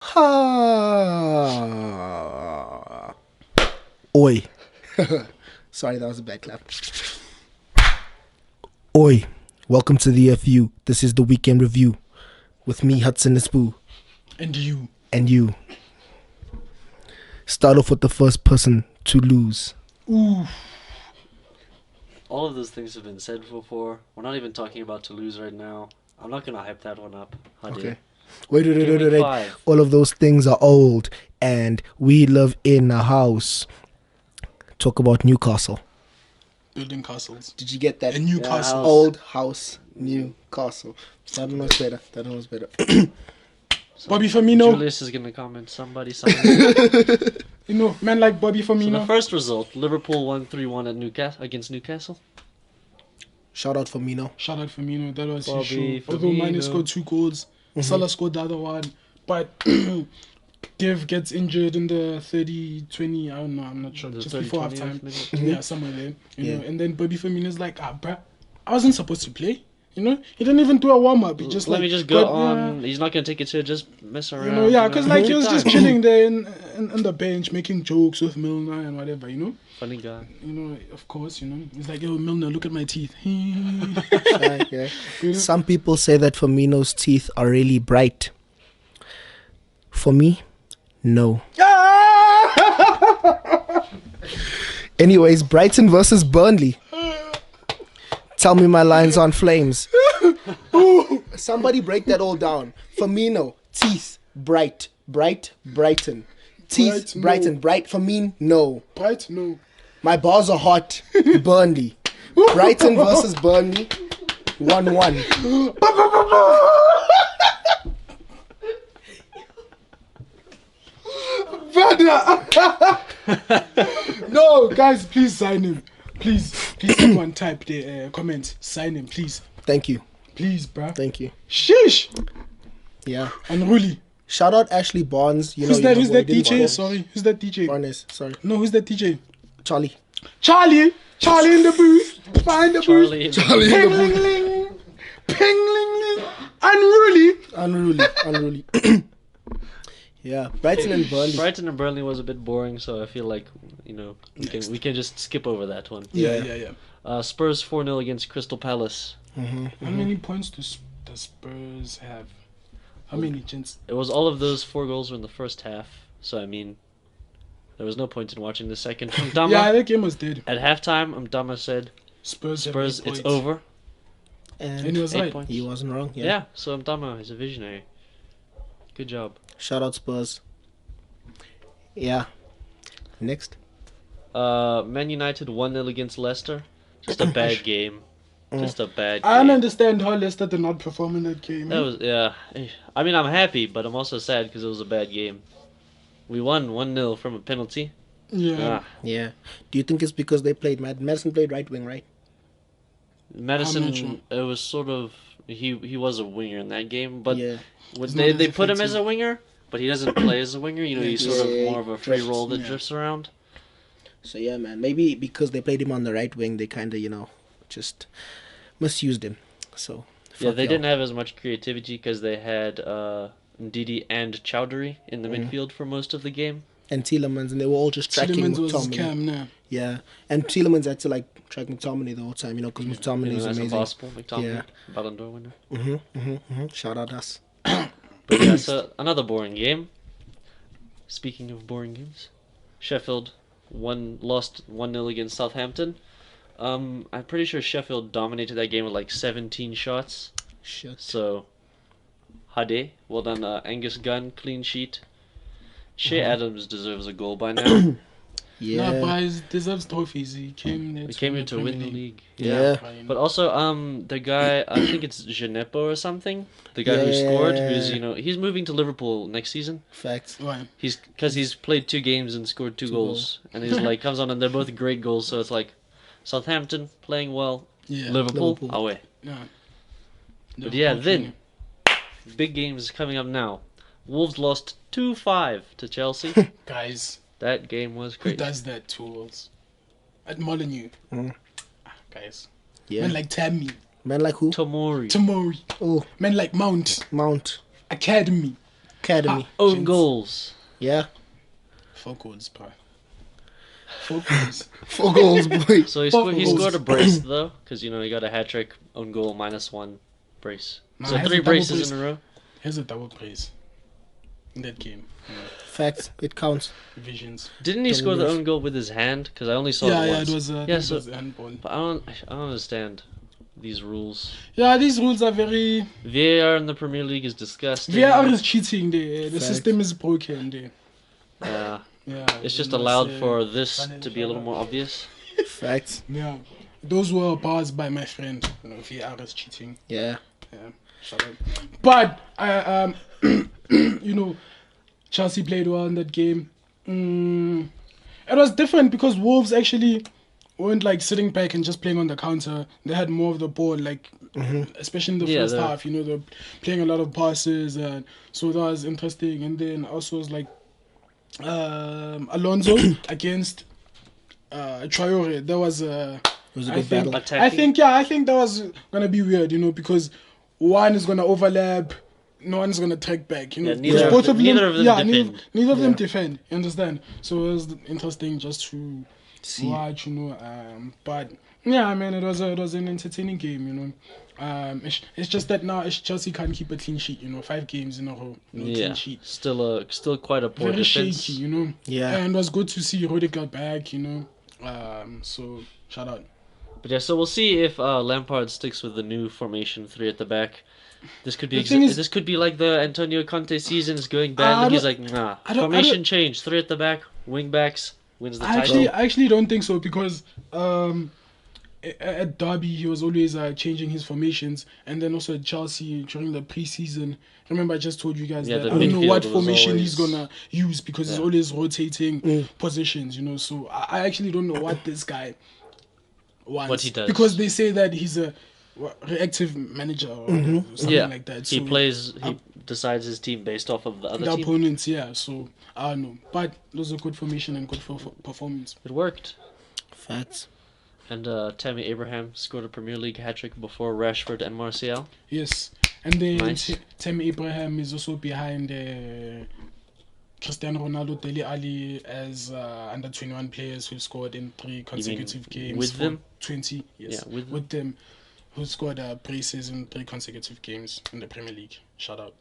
Ha! Oi. Sorry, that was a bad clap. Oi. Welcome to the FU. This is the weekend review with me, Hudson Nisboo. And you. And you. Start off with the first person to lose. Ooh. All of those things have been said before. We're not even talking about Toulouse right now. I'm not going to hype that one up. Okay. Wait. Gameweek 5. All of those things are old, and we live in a house. Talk about Newcastle. Building castles. Did you get that? And Newcastle. Old house, new castle. That one was better. Bobby Firmino. Julius is going to comment. Somebody. You know, man like Bobby So Firmino. the first result, Liverpool won 3-1 at against Newcastle. Shout out Firmino. Shout out Firmino. That was Bobby his show. Although Mane Firmino. scored 2 goals. Salah scored the other one. But Dev gets injured in the 30-20. I don't know. I'm not sure. The Just before 30-20 halftime. minute. Yeah, somewhere there. You know, Yeah. and then Bobby Firmino's like, bruh, I wasn't supposed to play. You know, he didn't even do a warm up. He just Let like, me just go got, on. He's not going to take it to just mess around. You know, yeah, because like he was Good just time. chilling there in the bench, making jokes with Milner and whatever, you know. Funny guy. You know, of course, you know. He's like, yo, Milner, look at my teeth. Yeah. Some people say that Firmino's teeth are really bright. For me, no. Anyways, Brighton versus Burnley. Tell me my lines on flames. Somebody break that all down. Firmino, teeth, Brighton. Teeth, Bright, no. Bright. Firmino, no. Bright, no. My balls are hot. Burnley. Brighton versus Burnley. 1-1. No, guys, please sign him. Please, someone type the comment. Sign him, please. Thank you. Please, bruh. Thank you. Sheesh. Yeah. Unruly. Shout out Ashley Barnes. Who's that DJ? Sorry. Who's that DJ? Barnes, sorry. No, who's that DJ? Charlie. Charlie in the booth. Find the Charlie booth. in the Charlie in the booth. Ping ling ling. Ping ling ling. Unruly. Yeah. Brighton and Burnley. Brighton and Burnley was a bit boring, so I feel like, you know, we can just skip over that one. Yeah. Spurs 4-0 against Crystal Palace. How many points does Spurs have? How many, gents? It was all of those 4 goals were in the first half, so I mean, there was no point in watching the second. Mdama, Yeah, that game was dead. at halftime, Mdama said, Spurs, have Spurs, 8 it's points. over. And he was 8 right. points. He wasn't wrong. Yeah, so Mdama is a visionary. Good job. Shout out Spurs. Yeah. Next. Man United 1-0 against Leicester. Just a bad game. Just a bad I don't game. understand how Leicester did not perform in that game. That was, yeah. I mean, I'm happy, but I'm also sad because it was a bad game. We won 1-0 from a penalty. Yeah. Yeah. Do you think it's because they played Madison played right wing, right? I'm not Madison, sure. it was sort of, he was a winger in that game, but Yeah. He's they not as put him as effective. a winger, but he doesn't play as a winger. You know, he's sort of Yeah, more of a free drifts, role that yeah. drifts around. So yeah, man. Maybe because they played him on the right wing, they kind of, just misused him. So Yeah, fuck they y'all. didn't have as much creativity because they had Ndidi and Chowdhury in the midfield for most of the game. And Tielemans, and they were all just tracking Tielemans was McTominay. scam now. Yeah, and Tielemans had to track McTominay the whole time, because McTominay You know, is that's amazing. impossible. McTominay, Yeah. Ballon d'Or winner. Shout out us. But yeah, so another boring game. Speaking of boring games, Sheffield lost 1-0 against Southampton. I'm pretty sure Sheffield dominated that game with like 17 shots. Shit. So, Hade, well done. Angus Gunn, clean sheet. Shea Adams deserves a goal by now. Yeah. Nah, but he deserves trophies. He came there We came here to Premier win the league. Yeah. But also, the guy, I think it's Gineppo or something. The guy who scored, who's he's moving to Liverpool next season. Facts. Why? Because he's played 2 games and scored 2 goals, and he's like comes on and they're both great goals. So it's like Southampton playing well, Yeah. Liverpool Liverpool. away. Yeah. But yeah, then big games coming up now. Wolves lost 2-5 to Chelsea. Guys, That game was who crazy. does that to us? At Molyneux. Mm. Guys. Yeah. Men like Tammy. Man like who? Tomori. Tomori. Oh, Men like Mount. Mount. Academy. academy. Own Gents. goals. Yeah, 4 goals, bro. 4 goals. 4 goals, boy. So he Goals. scored a brace though, because he got a hat trick, own goal, -1 brace. Nah, So he has 3 a double braces brace. in a row. Here's a double praise in that game. Facts. It counts. Visions. Didn't he Don't score the lose. own goal with his hand? Because I only saw Yeah, it yeah, once. it was. Yeah, Yeah, so- it was handball. But I don't understand these rules. Yeah, these rules are very. VAR in the Premier League is disgusting. VAR is cheating. The Facts. system is broken. There. Yeah, Yeah, it's just you know, allowed so- for this to be a little more obvious. Facts. Yeah, those were bars by my friend. You know, VAR is cheating. Yeah. Yeah, shut up. But you know, Chelsea played well in that game. It was different because Wolves actually weren't like sitting back and just playing on the counter. They had more of the ball, like especially in the Yeah, first they're- half. You know, they're playing a lot of passes, and so that was interesting. And then also was like Alonso against Traore. That was It was a I good think- battle. Attacking. I think that was gonna be weird, you know, because one is gonna overlap, no one's gonna track back, you know. Yeah, Because neither both of them neither defend. neither of them Yeah. defend. You understand? So it was interesting just to See. watch, you know. But yeah, I mean, it was an entertaining game, you know. It's just that now Chelsea can't keep a clean sheet, you know. 5 games in a row, no Yeah, clean sheet. still quite a poor Very defense. shaky, you know. Yeah. And it was good to see Rudiger back, you know. So shout out. But yeah, so we'll see if Lampard sticks with the new formation, 3 at the back. This could be The thing is- this could be like the Antonio Conte season is going bad, I and he's don't- like, nah, I don't- formation change, 3 at the back, wing backs, wins the I title. actually don't think so because at Derby he was always changing his formations, and then also at Chelsea during the preseason. Remember, I just told you guys Yeah, that the I don't know what midfield was formation he's always- gonna use because he's Yeah. always rotating positions, you know. So I actually don't know what this guy wants. What he does. Because they say that he's a reactive manager or something Yeah, like that. he So decides his team based off of the other the team. opponents, yeah. So I don't know, but those are good formation and good for performance. It worked. Facts. And Tammy Abraham scored a Premier League hat-trick before Rashford and Martial. Yes, and then Nice. Tammy Abraham is also behind Cristiano Ronaldo, Dele Alli as under 21 players who scored in 3 consecutive games. with for them? 20, yes, Yeah, with with them, who scored braces in 3 consecutive games in the Premier League. Shout out.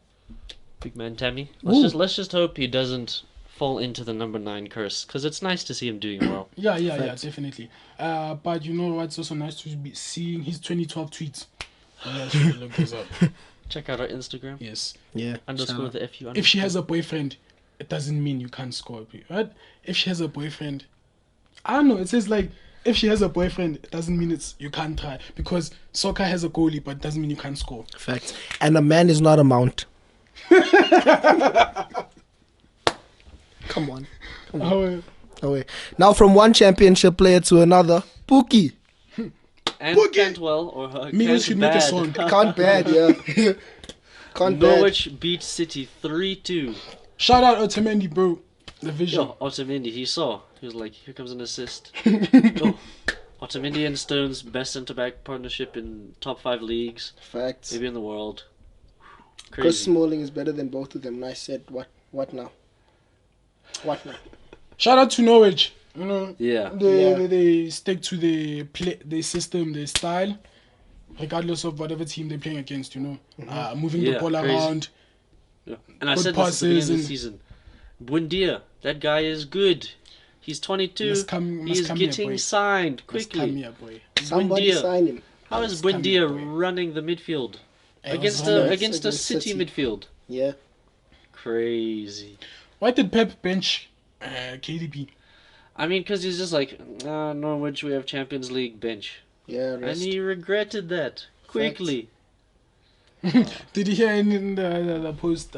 Big man Tammy. Ooh. Let's just hope he doesn't fall into the number 9 curse, because it's nice to see him doing well. Yeah, Facts. definitely. But you know what's also nice to be seeing his 2012 tweets. Yeah, should look those up. Check out our Instagram. Yes. Yeah. Underscore the FU. If she has a boyfriend, it doesn't mean you can't score, right? If she has a boyfriend, I don't know. It says like if she has a boyfriend, it doesn't mean you can't try because soccer has a goalie, but it doesn't mean you can't score. Facts. And a man is not a mount. Come on. Oh, Oh, wait. Now from one championship player to another, Pookie. And Boogie. Cantwell or Migos should make a song. Can't bad, yeah. Can't bad. Norwich beat City 3-2. shout out Otamendi, bro. The vision. Yo, Otamendi, he saw. He was like, here comes an assist. Yo, Otamendi and Stones, best centre-back partnership in top 5 leagues, Facts. maybe in the world. Chris Crazy. Smalling is better than both of them. And I said, what now? What now? Shout out to Norwich. You know, Yeah. they stick to the system, the style, regardless of whatever team they're playing against. You know, moving the Yeah, ball crazy. around. Yeah. And I Good said this at the beginning passes of the and- season. Buendia, that guy is good. He's 22. Must come He's here, getting boy. signed Must come quickly. here, boy. Somebody Buendia. sign him. How is Must come here, Buendia boy. running the midfield Hey, against was running against a against City City. midfield? Yeah. Crazy. Why did Pep bench KDB? I mean, because he's just like, Norwich, we have Champions League bench. Yeah, And rest. he regretted that quickly. Did you hear in the post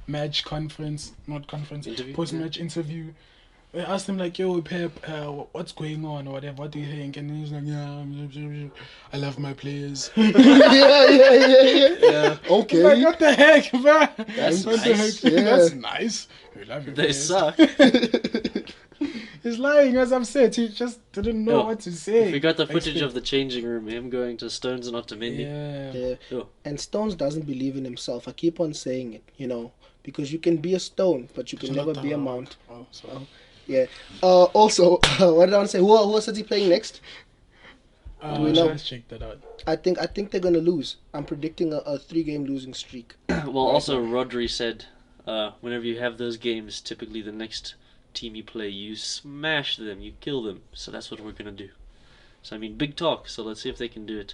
match conference, not conference, Interview? post match interview? They asked him like, "Yo, Pep, what's going on or whatever? What do you think?" And he's like, "Yeah, I love my players." yeah. Okay. Like, what the heck, bro? That's What nice. the heck? Yeah. That's nice. We love your They players. suck. He's lying, as I've said. He just didn't know Oh, what to say. We got the footage of the changing room, him going to Stones and Otamendi. Yeah. Yeah. Oh. And Stones doesn't believe in himself. I keep on saying it, because you can be a stone, but you can never be a mount. Oh, sorry. Yeah. Also, what did I want to say? Who is City playing next? Do we know? Let's check that out. I think they're gonna lose. I'm predicting a 3-game losing streak. Well, also Rodri said, whenever you have those games, typically the next team you play, you smash them, you kill them. So that's what we're gonna do. So I mean, big talk. So let's see if they can do it.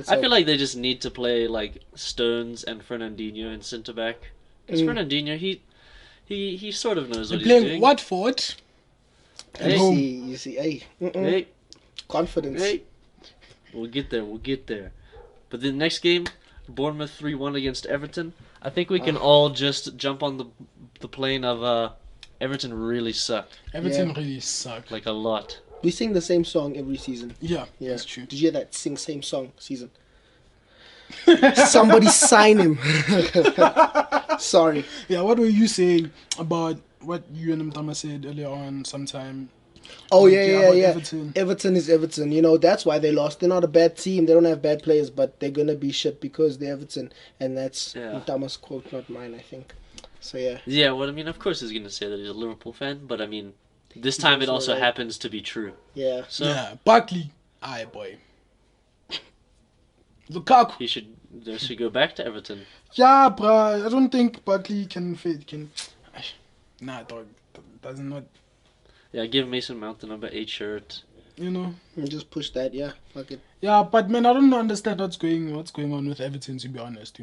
I feel like they just need to play like Stones and Fernandinho in centre back. Because Fernandinho, he sort of knows They're what he's doing. playing Watford. At Hey. home. You see, hey, Hey, confidence. hey. We'll get there. But the next game, Bournemouth 3-1 against Everton. I think we can all just jump on the plane of Everton really suck. Everton really suck. Like a lot. We sing the same song every season. Yeah, Yeah, that's true. Did you hear that? Sing same song season. Somebody sign him. Sorry. Yeah, what were you saying about what you and Mtama said earlier on sometime? Oh Like, yeah. about Everton. Everton is Everton. That's why they lost. They're not a bad team. They don't have bad players, but they're gonna be shit because they're Everton, and that's Mtama's quote, not mine, I think. So yeah. Yeah, well, I mean, of course he's going to say that he's a Liverpool fan, but I mean, this time it also right. happens to be true. Yeah. So Yeah, Barkley. Aye, boy. Lukaku. he should go back to Everton. Yeah, bruh. I don't think Barkley can fit. Nah, dog. Does not. Yeah, give Mason Mount the number 8 shirt. And just push that. Yeah. Fuck it. Yeah, but man, I don't understand what's going on with Everton. To be honest,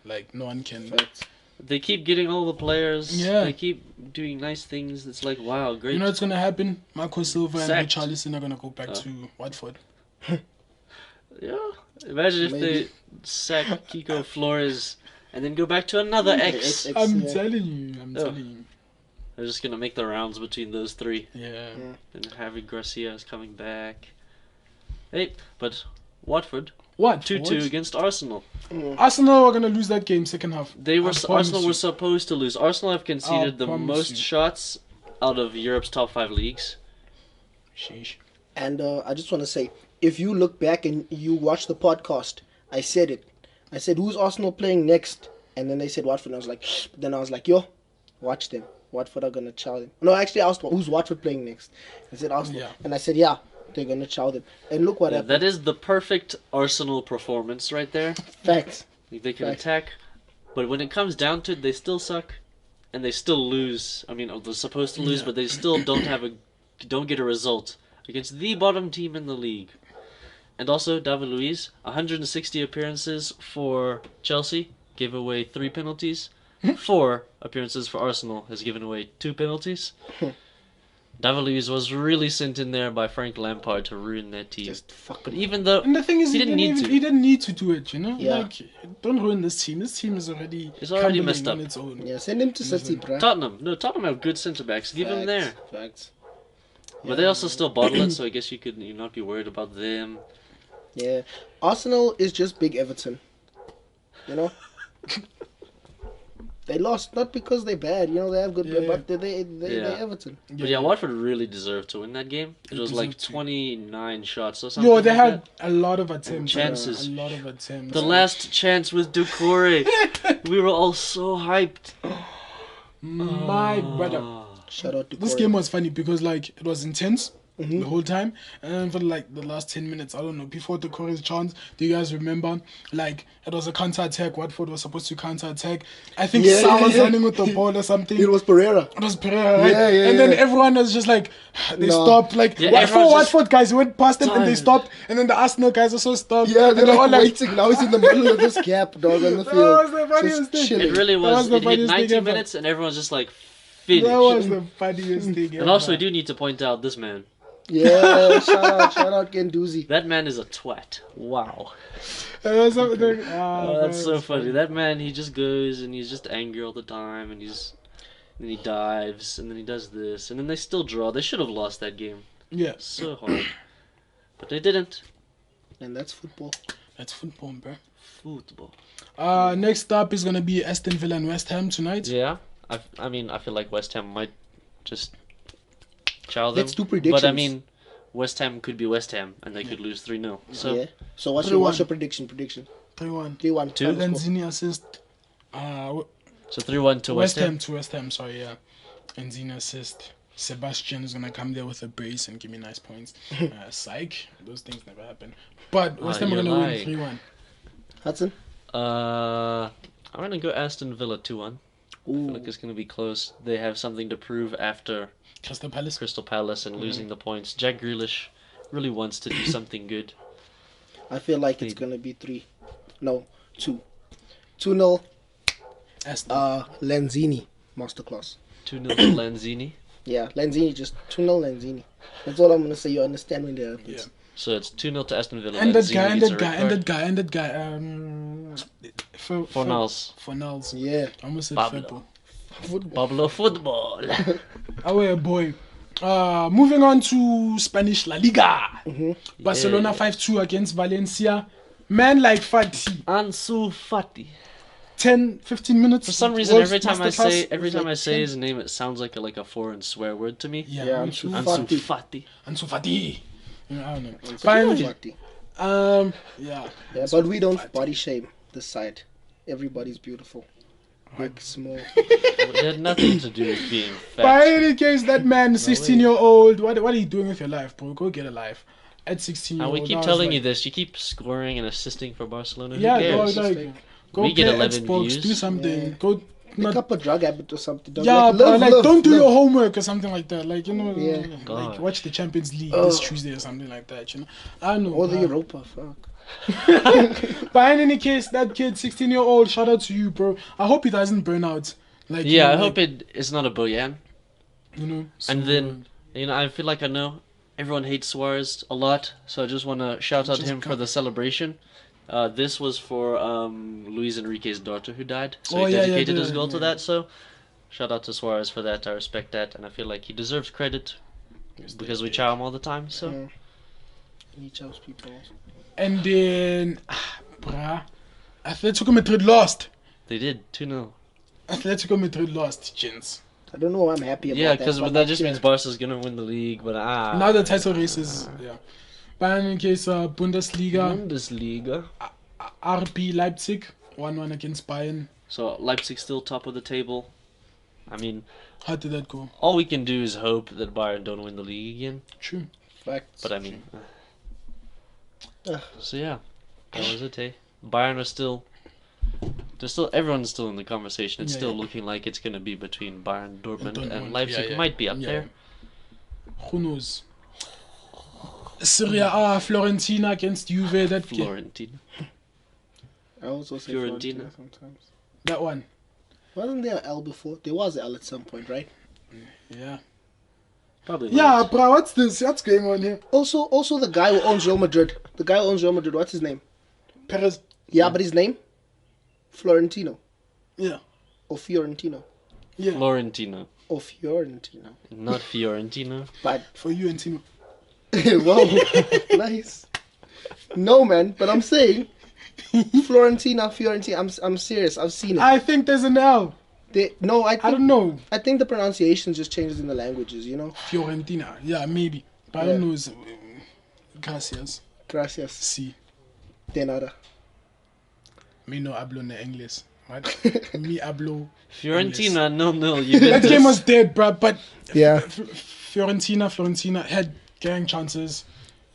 like no one can. Facts. They keep getting all the players. Yeah. They keep doing nice things. It's like, wow, great. You know what's gonna happen? Marco Silva and Sacked. Richarlison are gonna go back to Watford. Yeah. Imagine if Maybe. they sack Kiko Flores and then go back to another X. I'm yeah. telling you. Oh. They're just going to make the rounds between those three. Yeah. And Javi Garcia is coming back. Hey, but Watford, What? 2-2 against Arsenal. Arsenal are gonna lose that game second half. Arsenal were supposed to lose. Arsenal have conceded the promise most you. shots out of Europe's top 5 leagues. Sheesh. And I just want to say, if you look back and you watch the podcast, I said it. I said, who's Arsenal playing next? And then they said Watford. And I was like, shh. Then I was like, yo, watch them. Watford are going to chow them. No, actually, I asked, who's Watford playing next? I said Arsenal. Yeah. And I said, yeah, they're going to chow them. And look what happened. That is the perfect Arsenal performance right there. Facts. They can Right. attack, but when it comes down to it, they still suck, and they still lose. I mean, they're supposed to lose, but they still don't get a result against the bottom team in the league. And also, David Luiz, 160 appearances for Chelsea, gave away 3 penalties. 4 appearances for Arsenal, has given away 2 penalties. David Luiz was really sent in there by Frank Lampard to ruin that team. Just fuck But them. even though And the thing is, He didn't need to. He didn't need to do it. Yeah. Like, don't ruin this team. This team is already. It's already crumbling messed on up. its own. Yeah, send him to City, bruh. Tottenham have good centre backs. Give him there. Facts. But they also still bottle it, so I guess you could not be worried about them. Yeah. Arsenal is just big Everton. You know? They lost not because they're bad, they have good Yeah, but they're Yeah. Everton. But yeah, Watford really deserved to win that game. It was like deserved to. 29 shots or something. Yo, they like had that. a lot of attempts. Chances. A lot of attempts. The last chance with Doucouré. We were all so hyped. My brother. Shout out to This Corey. game was funny because it was intense Mm-hmm. the whole time, and for the last 10 minutes, I don't know, before the Korea's chance, do you guys remember? It was a counter attack. Watford was supposed to counter attack. I think Yeah, Sa was yeah. running with the ball or something. It was Pereira. It was Pereira, right? Yeah, yeah, and then yeah. everyone was just they No. stopped. Yeah, Four everyone's just Watford guys went past them and they tired. stopped, and then the Arsenal guys also stopped. Yeah, and they're all waiting. Now he's in the middle of this gap, dog, on the That field. was the funniest Just thing. chilling. It really That was. was the It hit funniest thing 90 ever. minutes and everyone's just like finished. That was the funniest thing And ever. also, we do need to point out this man. Yeah, shout out Genduzi. That man is a twat. Wow. That was something. Oh, that's so funny. That man, he just goes and he's just angry all the time, and then he dives, and then he does this, and then they still draw. They should have lost that game. Yeah, So hard. But they didn't. And that's football. that's football, bro. Football. Next up is gonna be Aston Villa and West Ham tonight. Yeah. I feel like West Ham might just chow them. Let's do predictions. But I mean, West Ham could be West Ham, and they could lose 3-0. So yeah. So what's 3-1. your prediction? 3-1. 3-1. Two. Lanzini assist. So 3-1 to West Ham. To West Ham, sorry, yeah. Lanzini assist. Sebastian is gonna come there with a brace and give me nice points. Psych. Those things never happen. But West Ham are gonna win 3-1. Hudson. I'm gonna go Aston Villa 2-1. I feel like Ooh. it's gonna be close. They have something to prove after Crystal Palace. Crystal Palace and losing the points. Jack Grealish really wants to do something good. I feel like it's gonna be 2. 2-0. Aston. Lanzini masterclass. 2-0 to Lanzini. Yeah, Lanzini just 2-0 Lanzini. That's all I'm gonna say. You understand when that happens. Yeah. So it's 2-0 to Aston Villa. And that Lanzini guy, and gets that a guy, red and card. that guy, and that guy. Fornals. Fornals. Yeah. I almost said Pablo. Febo. Football. Pablo Football. Our boy. Moving on to Spanish La Liga. Barcelona Yeah. 5-2 against Valencia. Man like Fati. Ansu Fati. 10-15 minutes. For some reason, World's every time masterclass. I say his name, it sounds like a foreign swear word to me. Yeah, Yeah, Ansu Ansu Ansu Fati. Fati. Ansu Fati. I don't know. Finally. Finally, yeah. Yeah, but we don't body shame this side. Everybody's beautiful. Big, small. It had nothing to do with being By fat. any case, that man, 16-year-old, what are you doing with your life, bro? Go get a life. At 16 years And old. we keep I was telling like, you this. You keep scoring and assisting for Barcelona. Who Yeah, cares? dog, like, go We play get 11 Xbox, views. do something. Yeah. Go, Pick up a drug habit or something. Don't yeah, like, bro, live, like live, don't do live. your homework or something like that. Like, you know, Yeah. like God. watch the Champions League this Tuesday or something like that, you know. I know. Or the bro. Europa, fuck. But in any case, that kid, 16-year-old, shout out to you, bro. I hope he doesn't burn out. Like, you Yeah, know, I like, hope it's not a Boyan. you know. And then, I feel like I know everyone hates Suarez a lot, so I just want to shout out Just him for come- the celebration. This was for Luis Enrique's daughter who died, so Oh, he yeah, dedicated his yeah, goal to yeah. that. So, shout out to Suarez for that. I respect that, and I feel like he deserves credit because we chow him all the time. So, Yeah. He chose people. And then, bruh, Atletico Madrid lost. they did 2-0. Atletico Madrid lost, gents. I don't know why I'm happy about Yeah, that. because but that like, just yeah. means Barca's gonna win the league. But Now the title races, yeah. But in case, Bundesliga, Bundesliga. RB Leipzig, 1-1 against Bayern. So Leipzig still top of the table. I mean, How did that go? all we can do is hope that Bayern don't win the league again. True. Facts. But I mean, Ugh. so yeah, that was it. Eh? Bayern are still. Everyone's still in the conversation. It's Yeah, still yeah. looking like it's gonna be between Bayern, Dortmund, Dortmund, and Leipzig. yeah, yeah. Might be up Yeah. there. Who knows? Serie A, Fiorentina against Juve. That game. Fiorentina. I also say Fiorentina. Fiorentina sometimes. That one. Wasn't there an L before? There was an L at some point, right? Yeah. Probably. Yeah, not. bro. What's this? What's going on here? Also the guy who owns Real Madrid. The guy who owns Real Madrid, what's his name? Perez. Yeah, but his name? Florentino. Yeah. Or Fiorentino. Yeah. Florentina, Or Fiorentino. not Fiorentina. But, For you and Timo. whoa, nice. No, man, but I'm saying, Fiorentina. I'm serious. I've seen it. I think there's an L. No, I don't know. I think the pronunciation just changes in the languages, you know? Fiorentina. Yeah, maybe. But I Yeah. don't know. Gracias. Gracias. Si. De nada. Me no hablo ne English. What? Me hablo. Fiorentina 0-0. That Juventus. game was dead, bro. But Yeah. Fiorentina had gang chances.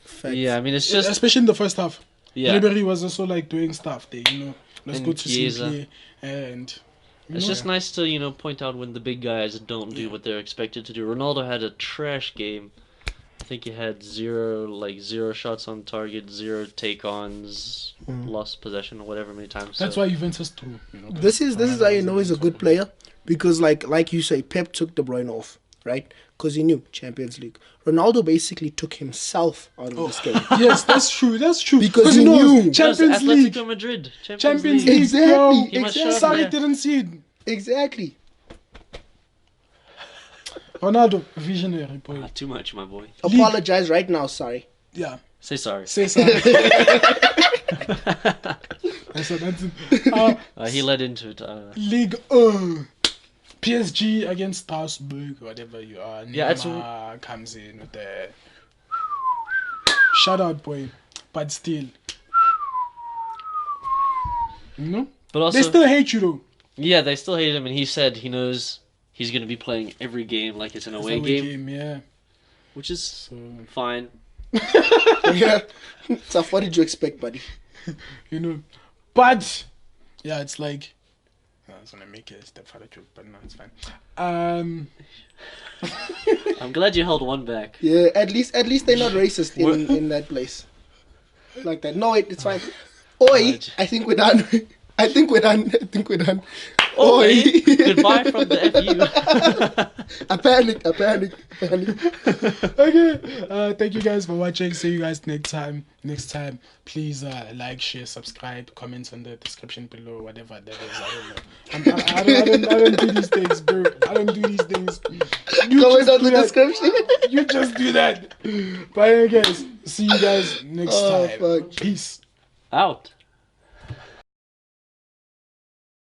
Facts. Yeah, I mean it's just Especially in the first half. yeah. Ribery was also like doing stuff there, you know. Let's And go to Chiesa. Simply and you It's know, just nice to, point out when the big guys don't do what they're expected to do. Ronaldo had a trash game. I think he had zero shots on target, 0 take-ons, lost possession or whatever many times. that's so. why Juventus too. You know, This is how you know he's a good player, because like you say, Pep took De Bruyne off, right? Because he knew Champions League. Ronaldo basically took himself out of this game. Yes, that's true. That's true. Because he he knows knew. Because Champions League. Atletico Madrid. Champions League. League. Exactly, Bro. He must show exactly. up Sorry, there. didn't see it. Exactly. Ronaldo, visionary boy. Too much, my boy. Apologize right now, sorry. Yeah, Say sorry. say sorry. That's it. He led into it. League. PSG against Strasbourg, whatever you are. Yeah, it's- Neymar comes in with the shout out, boy. But still, you know, But also, they still hate you though. yeah, they still hate him, and he said he knows he's going to be playing every game like it's an away game, Yeah. which is So fine. Yeah. Tough. What did you expect, buddy? you know, but yeah, it's like I was gonna make a stepfather joke, but no, it's fine. I'm glad you held one back. Yeah. At least they're not racist in that place. Like that. No, wait. It's fine. Oi. Right. I think we're done. I think we're done. Oi. Oi. Goodbye from the FU. I panicked. Okay. Thank you guys for watching. See you guys next time. Please like, share, subscribe, comment on the description below, whatever that is. I don't know. I don't do these things, bro. I don't do these things. You Comment just on do the that. description. You just do that. But anyway, guys, see you guys next Oh, time. fuck. Peace. Out.